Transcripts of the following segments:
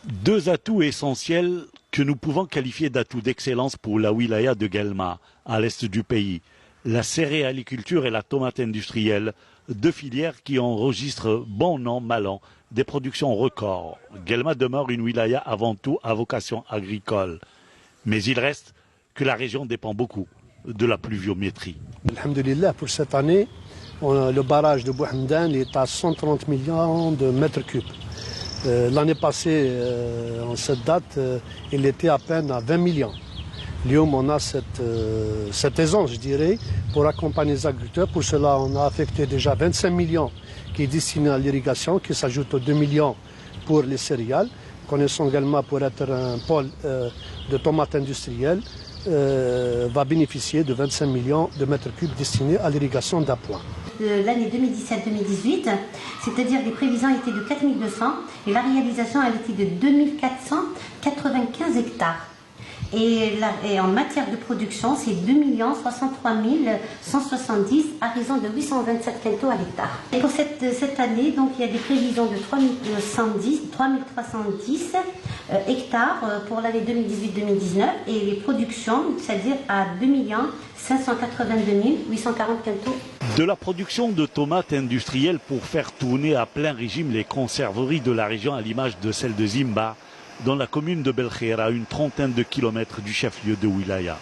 Deux atouts essentiels que nous pouvons qualifier d'atouts d'excellence pour la wilaya de Guelma, à l'est du pays. La céréaliculture et la tomate industrielle, deux filières qui enregistrent bon an, mal an, des productions records. Guelma demeure une wilaya avant tout à vocation agricole. Mais il reste que la région dépend beaucoup de la pluviométrie. Alhamdulillah, pour cette année, le barrage de Bouhamdan est à 130 millions de mètres cubes. L'année passée, en cette date, il était à peine à 20 millions. Lyon, on a cette aisance, je dirais, pour accompagner les agriculteurs. Pour cela, on a affecté déjà 25 millions qui est destiné à l'irrigation, qui s'ajoute aux 2 millions pour les céréales. Connaissons également pour être un pôle de tomates industrielles, va bénéficier de 25 millions de mètres cubes destinés à l'irrigation d'appoint. L'année 2017-2018, c'est-à-dire les prévisions étaient de 4200 et la réalisation elle était de 2495 hectares. Et en matière de production, c'est 2 63 170 à raison de 827 quintaux à l'hectare. Et pour cette année, donc, il y a des prévisions de 3310 hectares pour l'année 2018-2019 et les productions, c'est-à-dire à 2 582 840 quintaux. De la production de tomates industrielles pour faire tourner à plein régime les conserveries de la région à l'image de celle de Zimba, dans la commune de Belkhair, à une trentaine de kilomètres du chef-lieu de Wilaya.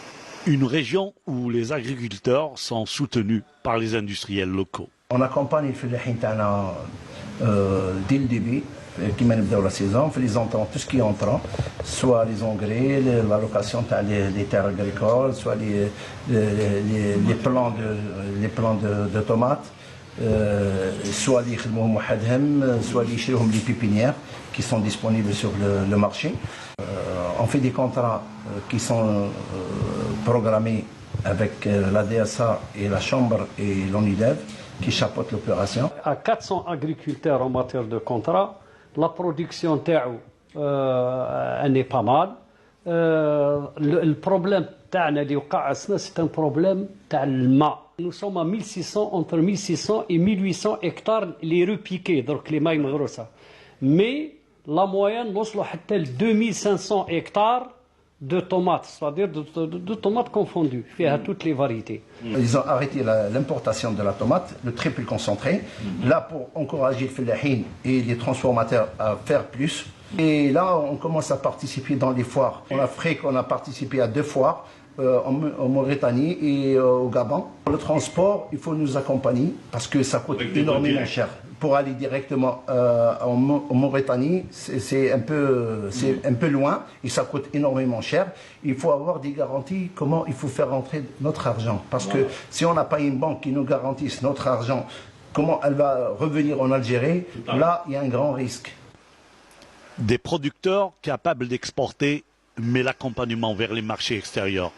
Une région où les agriculteurs sont soutenus par les industriels locaux. On accompagne les filières dès le début, qui mènent la saison, on les entend tout ce qui est entrant, soit les engrais, l'allocation des terres agricoles, soit les plants de tomates, soit les soit les pépinières qui sont disponibles sur le marché. On fait des contrats qui sont programmés avec la DSA et la Chambre et l'ONIDEV qui chapeautent l'opération. À 400 agriculteurs en matière de contrat, la production n'est pas mal. Le problème c'est un problème تاع. Nous sommes à 1600, entre 1600 et 1800 hectares les repiqués, donc les mailles grosses. Mais la moyenne, nous sommes à 2500 hectares de tomates, c'est-à-dire de tomates confondues, fait à toutes les variétés. Ils ont arrêté l'importation de la tomate, le très plus concentré, là pour encourager les fellahines et les transformateurs à faire plus. Et là, on commence à participer dans les foires. En Afrique, on a participé à 2 foires, en Mauritanie et au Gabon. Le transport, il faut nous accompagner parce que ça coûte énormément cher. Pour aller directement en Mauritanie, c'est un peu loin et ça coûte énormément cher. Il faut avoir des garanties, comment il faut faire rentrer notre argent. Parce que si on n'a pas une banque qui nous garantisse notre argent, comment elle va revenir en Algérie, là, il y a un grand risque. Des producteurs capables d'exporter, mais l'accompagnement vers les marchés extérieurs